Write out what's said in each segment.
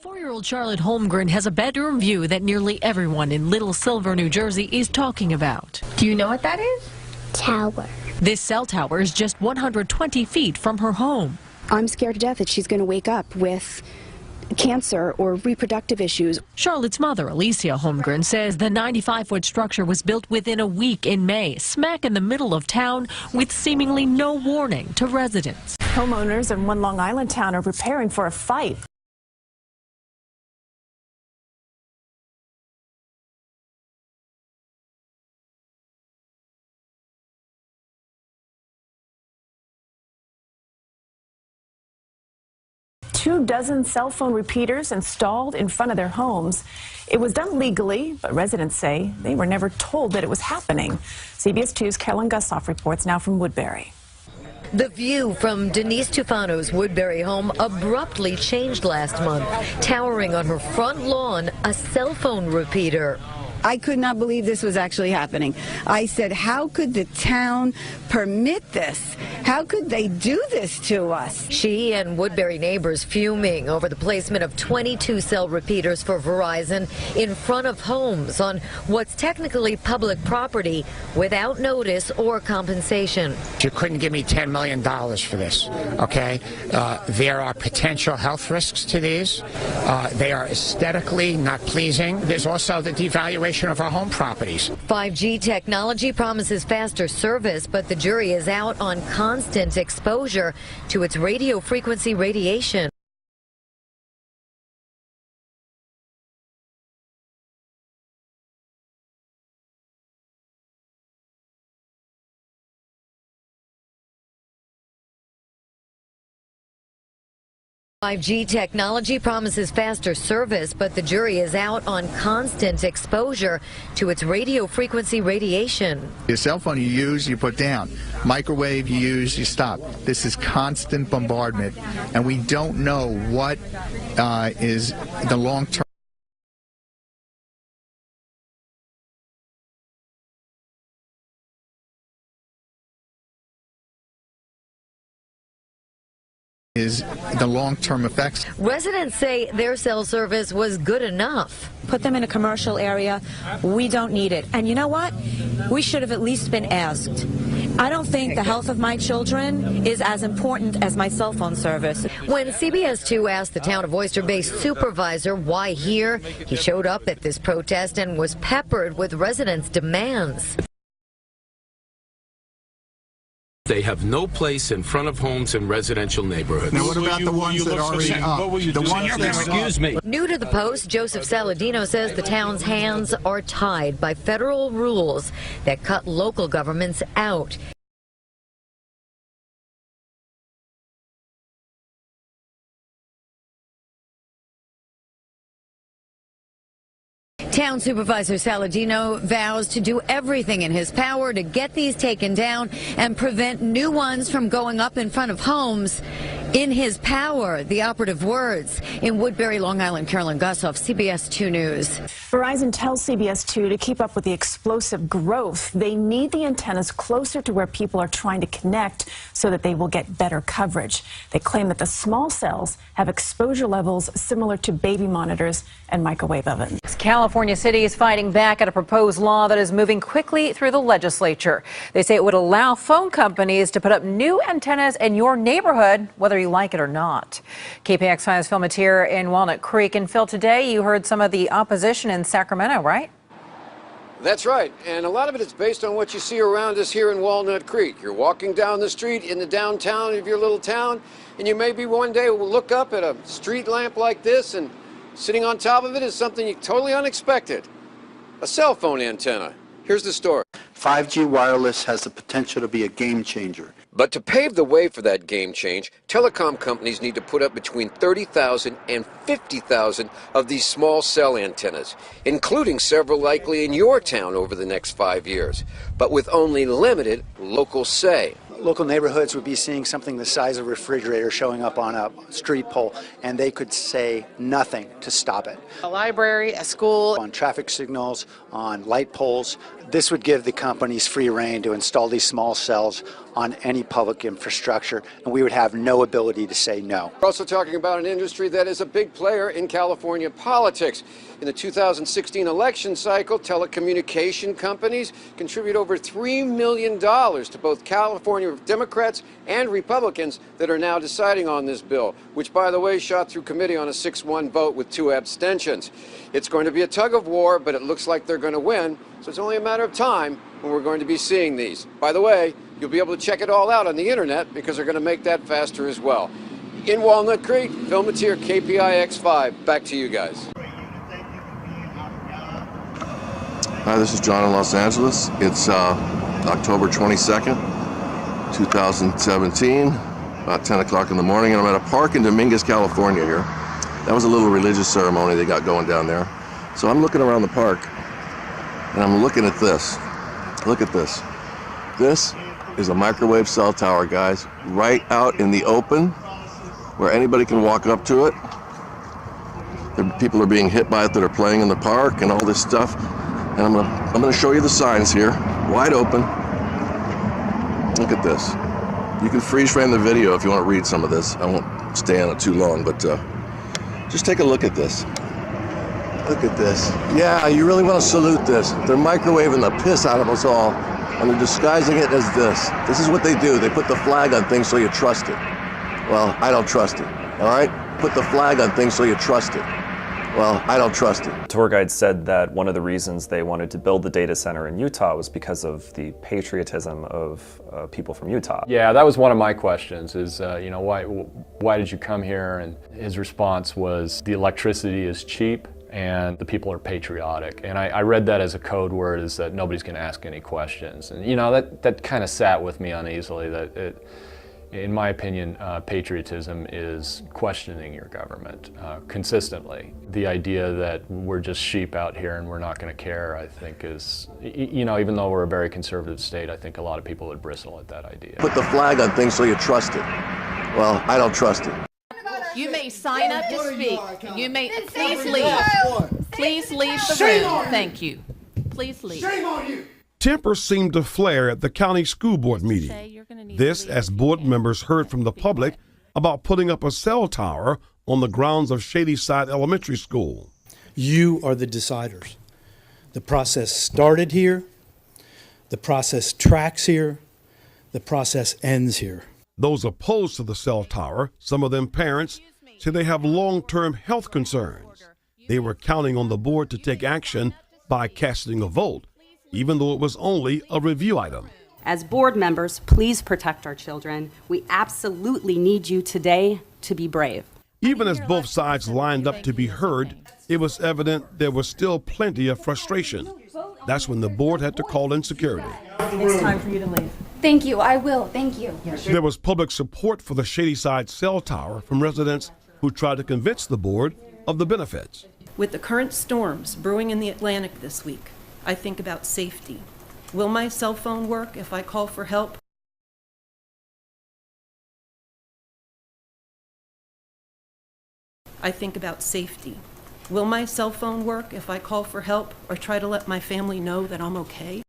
4-year-old Charlotte Holmgren has a bedroom view that nearly everyone in Little Silver, New Jersey is talking about. Do you know what that is? Tower. This cell tower is just 120 feet from her home. I'm scared to death that she's going to wake up with cancer or reproductive issues. Charlotte's mother, Alicia Holmgren, says the 95-foot structure was built within a week in May, smack in the middle of town, with seemingly no warning to residents. Homeowners in one Long Island town are preparing for a fight. Two dozen cell phone repeaters installed in front of their homes. It was done legally, but residents say they were never told that it was happening. CBS 2's Carolyn Gussoff reports now from Woodbury. The view from Denise Tufano's Woodbury home abruptly changed last month, towering on her front lawn a cell phone repeater. I could not believe this was actually happening. I said, how could the town permit this? How could they do this to us? She and Woodbury neighbors fuming over the placement of 22 cell repeaters for Verizon in front of homes on what's technically public property without notice or compensation. You couldn't give me $10 million for this, okay? There are potential health risks to these. They are aesthetically not pleasing. There's also the devaluation of our home properties. 5G technology promises faster service, but the jury is out on constant exposure to its radio frequency radiation. .5G technology promises faster service, but the jury is out on constant exposure to its radio frequency radiation. Your cell phone you use, you put down. Microwave you use, you stop. This is constant bombardment, and we don't know what is the long-term effects. Residents say their cell service was good enough. Put them in a commercial area. We don't need it. And you know what? We should have at least been asked. I don't think the health of my children is as important as my cell phone service. When CBS 2 asked the town of Oyster-based supervisor why here, he showed up at this protest and was peppered with residents' demands. They have no place in front of homes in residential neighborhoods. Now, what about the ones that are already up? Excuse me. New to the Post, Joseph Saladino says the town's hands are tied by federal rules that cut local governments out. Town Supervisor Saladino vows to do everything in his power to get these taken down and prevent new ones from going up in front of homes. In his power, the operative words. In Woodbury, Long Island, Carolyn Gussoff, CBS 2 News. Verizon tells CBS 2 to keep up with the explosive growth. They need the antennas closer to where people are trying to connect so that they will get better coverage. They claim that the small cells have exposure levels similar to baby monitors and microwave ovens. California City is fighting back at a proposed law that is moving quickly through the legislature. They say it would allow phone companies to put up new antennas in your neighborhood, whether you like it or not. KPX 5's Phil Matier in Walnut Creek. And Phil, today you heard some of the opposition in Sacramento, right? That's right, and a lot of it is based on what you see around us here in Walnut Creek. You're walking down the street in the downtown of your little town, and you maybe one day will look up at a street lamp like this, and sitting on top of it is something totally unexpected, a cell phone antenna. Here's the story. 5G wireless has the potential to be a game changer. But to pave the way for that game change, telecom companies need to put up between 30,000 and 50,000 of these small cell antennas, including several likely in your town over the next 5 years, but with only limited local say. Local neighborhoods would be seeing something the size of a refrigerator showing up on a street pole, and they could say nothing to stop it. A library, a school. On traffic signals, on light poles. This would give the companies free rein to install these small cells on any public infrastructure, and we would have no ability to say no. We're also talking about an industry that is a big player in California politics. In the 2016 election cycle, telecommunication companies contribute over $3 million to both California Democrats and Republicans that are now deciding on this bill, which, by the way, shot through committee on a 6-1 vote with 2 abstentions. It's going to be a tug of war, but it looks like they're going to win, so it's only a matter of time when we're going to be seeing these. By the way, you'll be able to check it all out on the internet because they're going to make that faster as well. In Walnut Creek, Phil Matier, KPIX5. Back to you guys. Hi, this is John in Los Angeles. It's October 22nd, 2017, about 10 o'clock in the morning, and I'm at a park in Dominguez, California here. That was a little religious ceremony they got going down there. So I'm looking around the park, and I'm looking at this. Look at this. This is a microwave cell tower, guys, right out in the open, where anybody can walk up to it. People are being hit by it that are playing in the park and all this stuff. And I'm gonna show you the signs here, wide open. Look at this. You can freeze frame the video if you want to read some of this. I won't stay on it too long, but just take a look at this. Look at this. Yeah, you really want to salute this. They're microwaving the piss out of us all, and they're disguising it as this. This is what they do. They put the flag on things so you trust it. Well, I don't trust it, all right? Put the flag on things so you trust it. Well, I don't trust it. Tour guide said that one of the reasons they wanted to build the data center in Utah was because of the patriotism of people from Utah. Yeah, that was one of my questions is, you know, why did you come here? And his response was, the electricity is cheap and the people are patriotic. And I read that as a code word, is that nobody's going to ask any questions. And, you know, that kind of sat with me uneasily, that in my opinion, patriotism is questioning your government consistently. The idea that we're just sheep out here and we're not going to care, I think is, you know, even though we're a very conservative state, I think a lot of people would bristle at that idea. Put the flag on things so you trust it. Well, I don't trust it. You may sign up to speak. You may, please leave. Please leave the room. Thank you. Please leave. Shame on you. Tempers seemed to flare at the county school board meeting. This as board members heard from the public about putting up a cell tower on the grounds of Shadyside Elementary School. You are the deciders. The process started here. The process tracks here. The process ends here. Those opposed to the cell tower, some of them parents, say they have long-term health concerns. They were counting on the board to take action by casting a vote, even though it was only a review item. As board members, please protect our children. We absolutely need you today to be brave. Even as both sides lined up to be heard, it was evident there was still plenty of frustration. That's when the board had to call in security. It's time for you to leave. Thank you, I will, thank you. There was public support for the Shadyside cell tower from residents who tried to convince the board of the benefits. With the current storms brewing in the Atlantic this week, I think about safety. Will my cell phone work if I call for help? I think about safety. Will my cell phone work if I call for help or try to let my family know that I'm okay?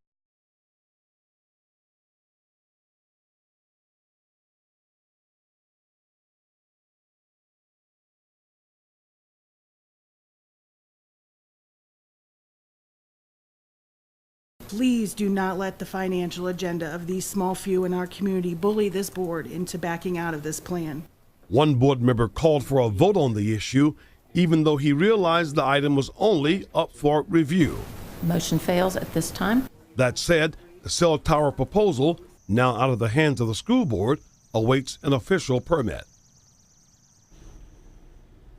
Please do not let the financial agenda of these small few in our community bully this board into backing out of this plan. One board member called for a vote on the issue, even though he realized the item was only up for review. Motion fails at this time. That said, the cell tower proposal, now out of the hands of the school board, awaits an official permit.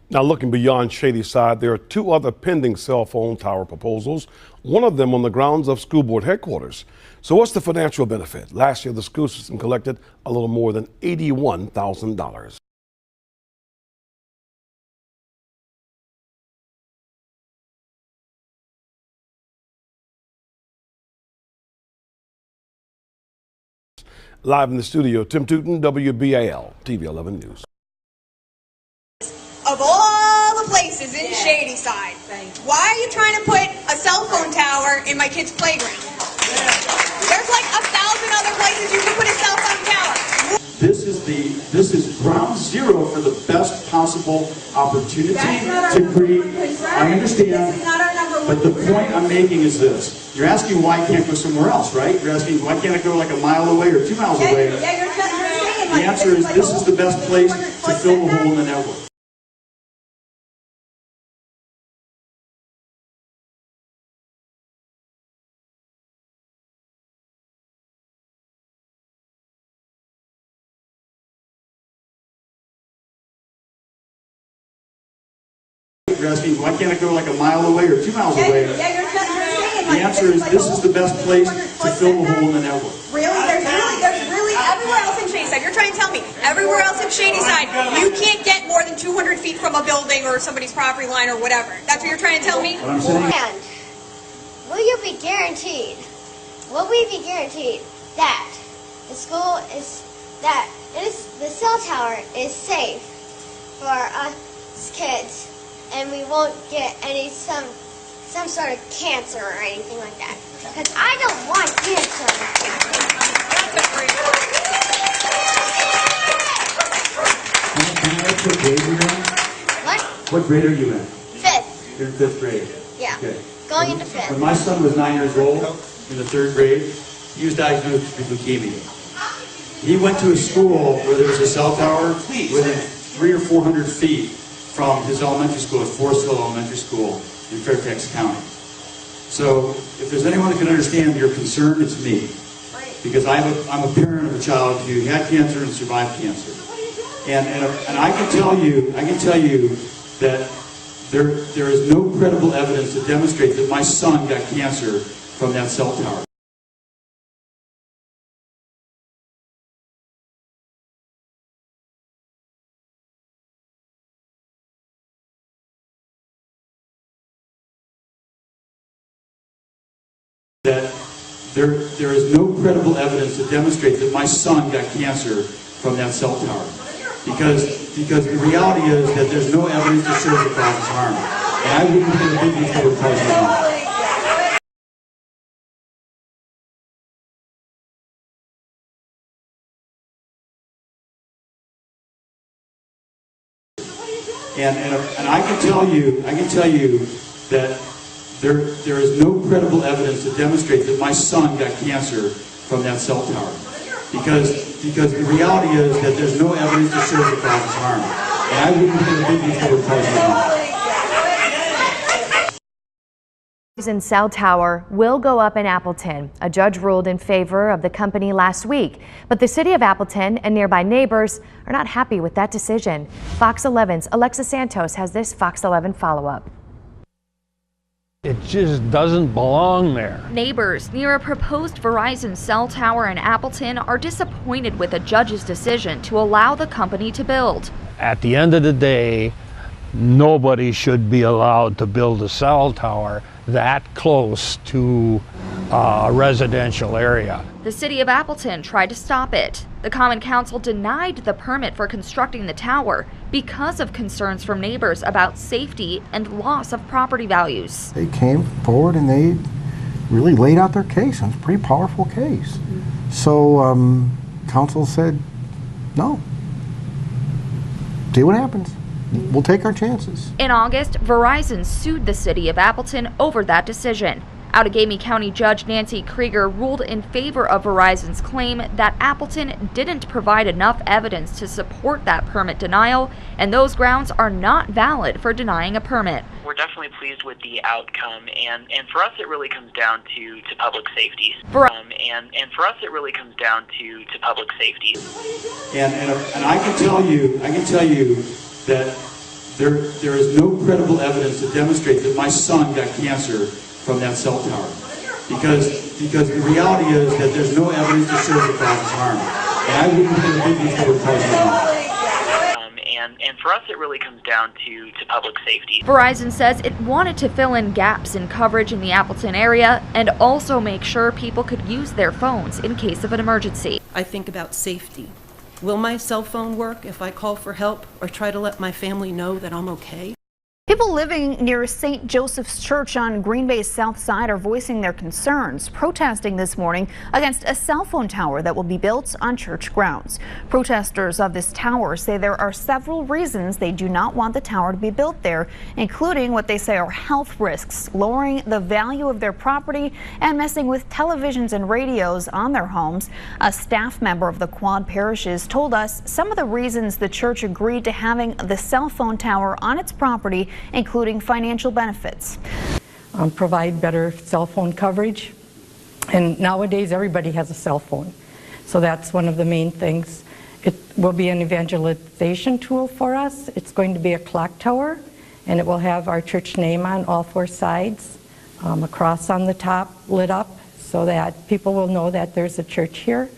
Now, looking beyond Shadyside, there are two other pending cell phone tower proposals, one of them on the grounds of school board headquarters. So what's the financial benefit? Last year, the school system collected a little more than $81,000. Live in the studio, Tim Tootin, WBAL, TV 11 News. Of all the places in Shadyside, why are you trying to put a cell phone tower in my kid's playground? There's like 1,000 7 other places you can put a cell phone tower. This is ground zero for the best possible opportunity to create. I understand, but the point I'm making is this. You're asking why I can't go somewhere else, right? You're asking why can't I go like a mile away or 2 miles away? The answer is this is the best place to fill the hole in the network. You're asking why can't I go like a mile away or 2 miles away? The answer is this is the best place to fill the hole in the network. Really? There's really everywhere else in Shadyside. You're trying to tell me everywhere else in Shadyside you can't get more than 200 feet from a building or somebody's property line or whatever. That's what you're trying to tell me? What I'm saying. And will you be guaranteed? Will we be guaranteed that the school is the cell tower is safe for us kids, and we won't get some sort of cancer or anything like that? Because I don't want cancer. Can I ask what grade you're in? What? What grade are you in? 5th. You're in 5th grade. Yeah. Okay. Going into 5th. When my son was 9 years old, in the 3rd grade, he was diagnosed with leukemia. He went to a school where there was a cell tower within 300 or 400 feet from his elementary school, his Forest Hill Elementary School in Fairfax County. So if there's anyone that can understand your concern, it's me. Because I'm a parent of a child who had cancer and survived cancer. And I can tell you that there is no credible evidence to demonstrate that my son got cancer from that cell tower. That there is no credible evidence to demonstrate that my son got cancer from that cell tower. Because the reality is that there's no evidence to show that that was harm. And I wouldn't get a big if it were causing harm. And I can tell you that there is no credible evidence to demonstrate that my son got cancer from that cell tower. Because the reality is that there's no evidence to show that that was harm. And I wouldn't get a big if it were causing harm. Verizon cell tower will go up in Appleton. A judge ruled in favor of the company last week, but the city of Appleton and nearby neighbors are not happy with that decision. Fox 11's Alexa Santos has this Fox 11 follow-up. It just doesn't belong there. Neighbors near a proposed Verizon cell tower in Appleton are disappointed with a judge's decision to allow the company to build. At the end of the day, nobody should be allowed to build a cell tower that close to a residential area. The city of Appleton tried to stop it. The Common Council denied the permit for constructing the tower because of concerns from neighbors about safety and loss of property values. They came forward and they really laid out their case. It was a pretty powerful case. So council said, no. See what happens. We'll take our chances. In August, Verizon sued the city of Appleton over that decision. Outagamie County Judge Nancy Krieger ruled in favor of Verizon's claim that Appleton didn't provide enough evidence to support that permit denial, and those grounds are not valid for denying a permit. We're definitely pleased with the outcome, and for us it really comes down to public safety. And for us it really comes down to public safety. And I can tell you that there is no credible evidence to demonstrate that my son got cancer from that cell tower. Because the reality is that there's no evidence to show that that was harm. And I wouldn't get a big if it were causing harm. And for us it really comes down to public safety. Verizon says it wanted to fill in gaps in coverage in the Appleton area and also make sure people could use their phones in case of an emergency. I think about safety. Will my cell phone work if I call for help or try to let my family know that I'm okay? People living near St. Joseph's Church on Green Bay's south side are voicing their concerns, protesting this morning against a cell phone tower that will be built on church grounds. Protesters of this tower say there are several reasons they do not want the tower to be built there, including what they say are health risks, lowering the value of their property, and messing with televisions and radios on their homes. A staff member of the Quad Parishes told us some of the reasons the church agreed to having the cell phone tower on its property, including financial benefits. Provide better cell phone coverage. And nowadays, everybody has a cell phone. So that's one of the main things. It will be an evangelization tool for us. It's going to be a clock tower, and it will have our church name on all four sides, a cross on the top lit up so that people will know that there's a church here.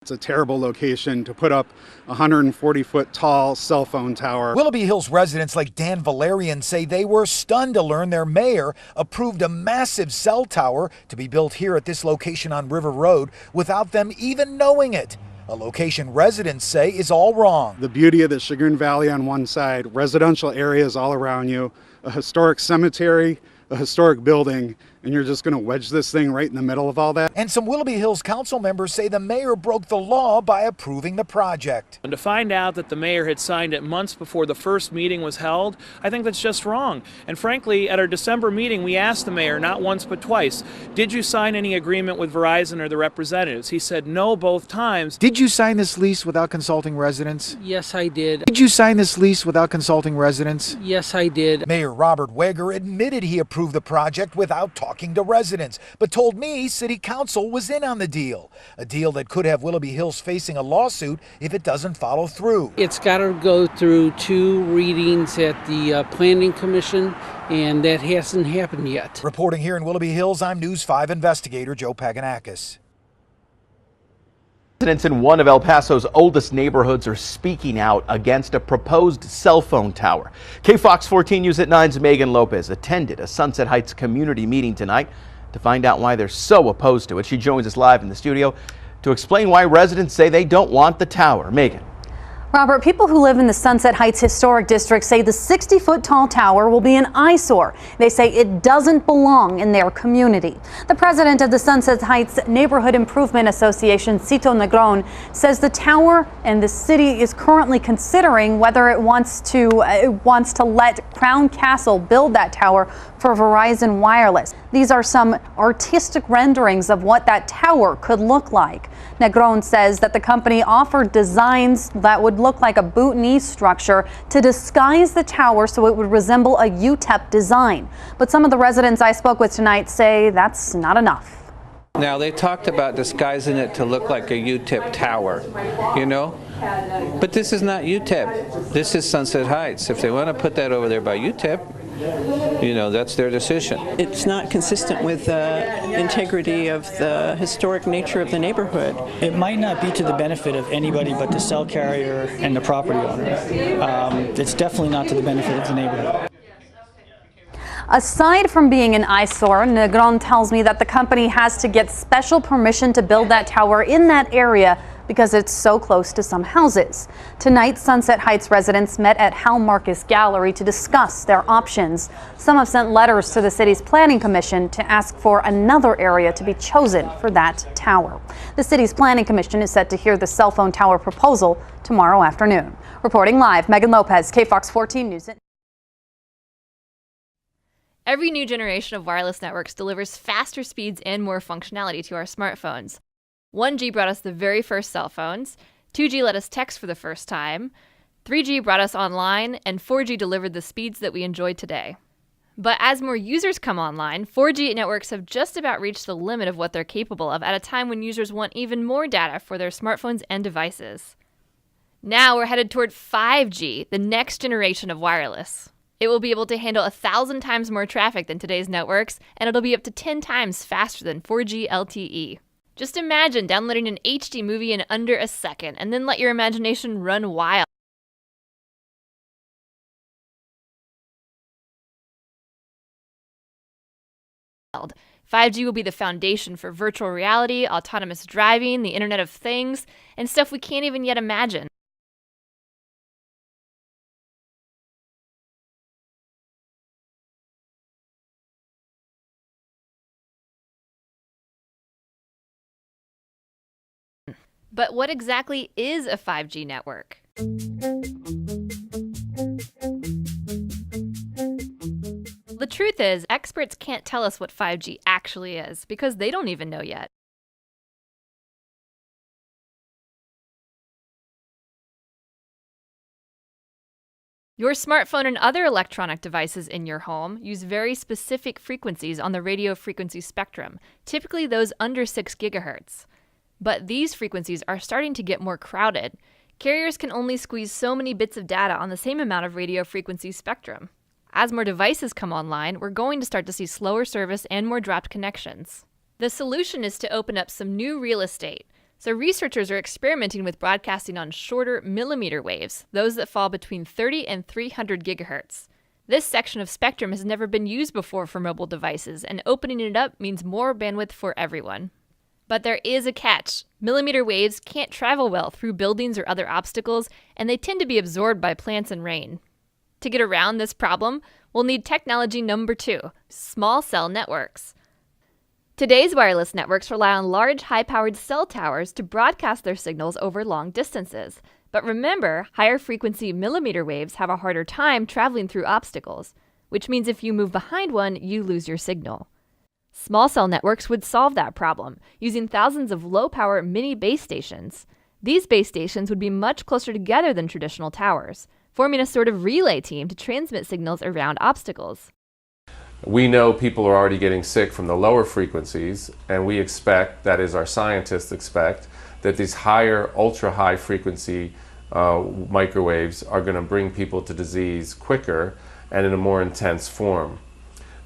It's a terrible location to put up a 140-foot tall cell phone tower. Willoughby Hills residents like Dan Valerian say they were stunned to learn their mayor approved a massive cell tower to be built here at this location on River Road without them even knowing it. A location residents say is all wrong. The beauty of the Chagrin Valley on one side, residential areas all around you, a historic cemetery, a historic building, and you're just going to wedge this thing right in the middle of all that? And some Willoughby Hills council members say the mayor broke the law by approving the project. And to find out that the mayor had signed it months before the first meeting was held, I think that's just wrong. And frankly, at our December meeting, we asked the mayor, not once but twice, did you sign any agreement with Verizon or the representatives? He said no both times. Did you sign this lease without consulting residents? Yes, I did. Did you sign this lease without consulting residents? Yes, I did. Mayor Robert Weger admitted he approved the project without talking to residents, but told me City Council was in on the deal. A deal that could have Willoughby Hills facing a lawsuit if it doesn't follow through. It's got to go through 2 readings at the Planning Commission, and that hasn't happened yet. Reporting here in Willoughby Hills, I'm News 5 investigator Joe Paganakis. Residents in one of El Paso's oldest neighborhoods are speaking out against a proposed cell phone tower. KFOX 14 News at 9's Megan Lopez attended a Sunset Heights community meeting tonight to find out why they're so opposed to it. She joins us live in the studio to explain why residents say they don't want the tower. Megan. Robert, people who live in the Sunset Heights Historic District say the 60-foot tall tower will be an eyesore. They say it doesn't belong in their community. The president of the Sunset Heights Neighborhood Improvement Association, Cito Negron, says the tower and the city is currently considering whether it wants to let Crown Castle build that tower for Verizon Wireless. These are some artistic renderings of what that tower could look like. Negron says that the company offered designs that would look like a boutonniere structure to disguise the tower so it would resemble a UTEP design. But some of the residents I spoke with tonight say that's not enough. Now, they talked about disguising it to look like a UTEP tower, you know? But this is not UTEP. This is Sunset Heights. If they want to put that over there by UTEP, you know, that's their decision. It's not consistent with the integrity of the historic nature of the neighborhood. It might not be to the benefit of anybody but the cell carrier and the property owner. It's definitely not to the benefit of the neighborhood. Aside from being an eyesore, Negron tells me that the company has to get special permission to build that tower in that area because it's so close to some houses. Tonight, Sunset Heights residents met at Hal Marcus Gallery to discuss their options. Some have sent letters to the city's planning commission to ask for another area to be chosen for that tower. The city's planning commission is set to hear the cell phone tower proposal tomorrow afternoon. Reporting live, Megan Lopez, KFOX 14 News. Every new generation of wireless networks delivers faster speeds and more functionality to our smartphones. 1G brought us the very first cell phones, 2G let us text for the first time, 3G brought us online, and 4G delivered the speeds that we enjoy today. But as more users come online, 4G networks have just about reached the limit of what they're capable of at a time when users want even more data for their smartphones and devices. Now we're headed toward 5G, the next generation of wireless. It will be able to handle 1,000 times more traffic than today's networks, and it'll be up to 10 times faster than 4G LTE. Just imagine downloading an HD movie in under a second, and then let your imagination run wild. world. 5G will be the foundation for virtual reality, autonomous driving, the Internet of Things, and stuff we can't even yet imagine. But what exactly is a 5G network? The truth is, experts can't tell us what 5G actually is because they don't even know yet. Your smartphone and other electronic devices in your home use very specific frequencies on the radio frequency spectrum, typically those under 6 gigahertz. But these frequencies are starting to get more crowded. Carriers can only squeeze so many bits of data on the same amount of radio frequency spectrum. As more devices come online, we're going to start to see slower service and more dropped connections. The solution is to open up some new real estate. So researchers are experimenting with broadcasting on shorter millimeter waves, those that fall between 30 and 300 gigahertz. This section of spectrum has never been used before for mobile devices, and opening it up means more bandwidth for everyone. But there is a catch. Millimeter waves can't travel well through buildings or other obstacles, and they tend to be absorbed by plants and rain. To get around this problem, we'll need technology number 2, small cell networks. Today's wireless networks rely on large, high-powered cell towers to broadcast their signals over long distances. But remember, higher frequency millimeter waves have a harder time traveling through obstacles, which means if you move behind one, you lose your signal. Small cell networks would solve that problem, using thousands of low-power mini base stations. These base stations would be much closer together than traditional towers, forming a sort of relay team to transmit signals around obstacles. We know people are already getting sick from the lower frequencies, and we expect, that is our scientists expect, that these higher, ultra-high frequency microwaves are going to bring people to disease quicker and in a more intense form.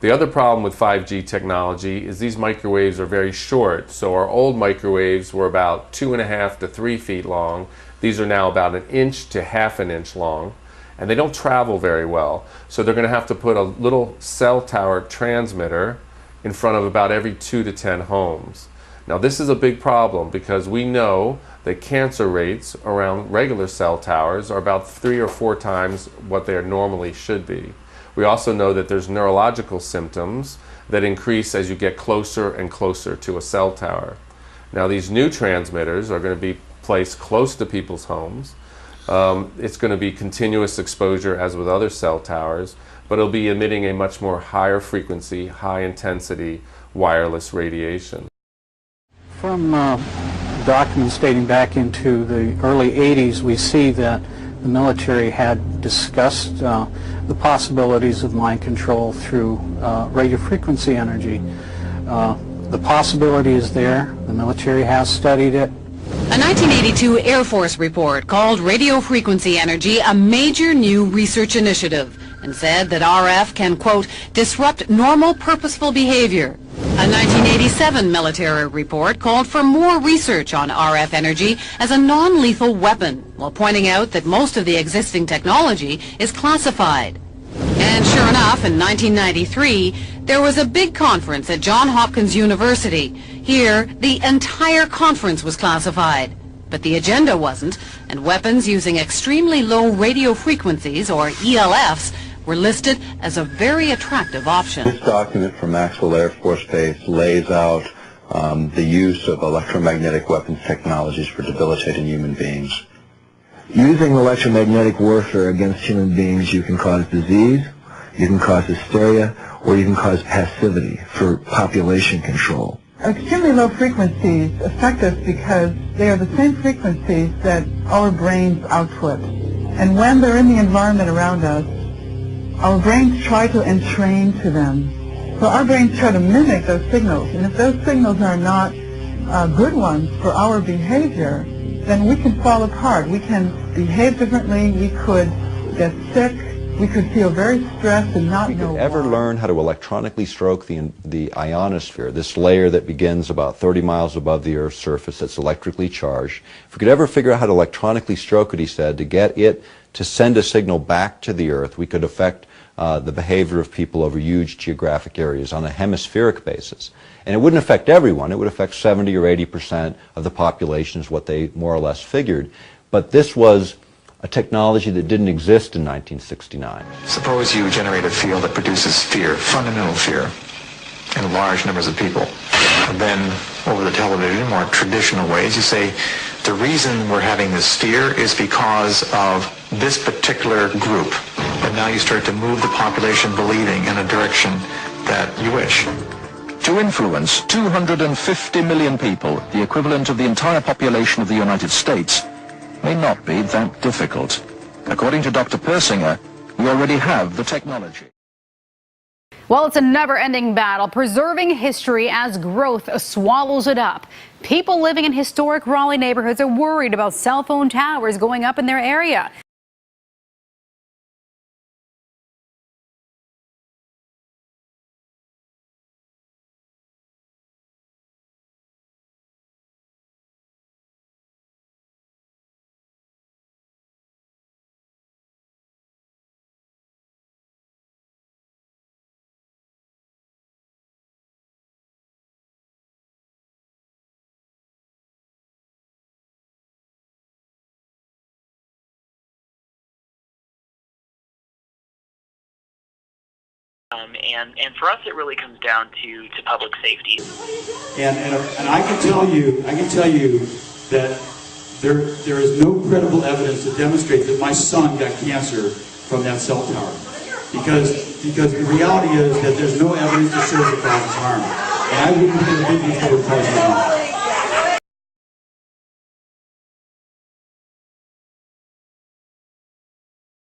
The other problem with 5G technology is these microwaves are very short. So our old microwaves were about 2.5 to 3 feet long. These are now about 1 inch to ½ an inch long. And they don't travel very well. So they're going to have to put a little cell tower transmitter in front of about every 2 to 10 homes. Now this is a big problem because we know that cancer rates around regular cell towers are about 3 or 4 times what they normally should be. We also know that there's neurological symptoms that increase as you get closer and closer to a cell tower. Now these new transmitters are going to be placed close to people's homes. It's going to be continuous exposure as with other cell towers, but it'll be emitting a much more higher frequency, high intensity wireless radiation. From documents dating back into the early 80s, we see that the military had discussed the possibilities of mind control through radio frequency energy. The possibility is there. The military has studied it. A 1982 Air Force report called radio frequency energy a major new research initiative and said that RF can, quote, disrupt normal purposeful behavior. A 1987 military report called for more research on RF energy as a non-lethal weapon, while pointing out that most of the existing technology is classified. And sure enough, in 1993, there was a big conference at Johns Hopkins University. Here, the entire conference was classified. But the agenda wasn't, and weapons using extremely low radio frequencies, or ELFs, were listed as a very attractive option. This document from Maxwell Air Force Base lays out the use of electromagnetic weapons technologies for debilitating human beings. Using electromagnetic warfare against human beings, you can cause disease, you can cause hysteria, or you can cause passivity for population control. Extremely low frequencies affect us because they are the same frequencies that our brains output. And when they're in the environment around us, our brains try to entrain to them. So our brains try to mimic those signals. And if those signals are not good ones for our behavior, then we can fall apart. We can behave differently. We could get sick. We could feel very stressed and not know why. If we could ever learn how to electronically stroke the ionosphere, this layer that begins about 30 miles above the Earth's surface that's electrically charged, if we could ever figure out how to electronically stroke it, he said, to get it to send a signal back to the Earth, we could affect the behavior of people over huge geographic areas on a hemispheric basis. And it wouldn't affect everyone. It would affect 70 or 80% of the population is what they more or less figured. But this was a technology that didn't exist in 1969. Suppose you generate a field that produces fear, fundamental fear, in large numbers of people. And then over the television, more traditional ways, you say, The reason we're having this fear is because of this particular group. And now you start to move the population believing in a direction that you wish. To influence 250 million people, the equivalent of the entire population of the United States, may not be that difficult. According to Dr. Persinger, we already have the technology. Well, it's a never-ending battle, preserving history as growth swallows it up. People living in historic Raleigh neighborhoods are worried about cell phone towers going up in their area. And for us, it really comes down to public safety. And I can tell you that there is no credible evidence to demonstrate that my son got cancer from that cell tower, because the reality is that there's no evidence to show the cause harm. And I wouldn't have been before the president.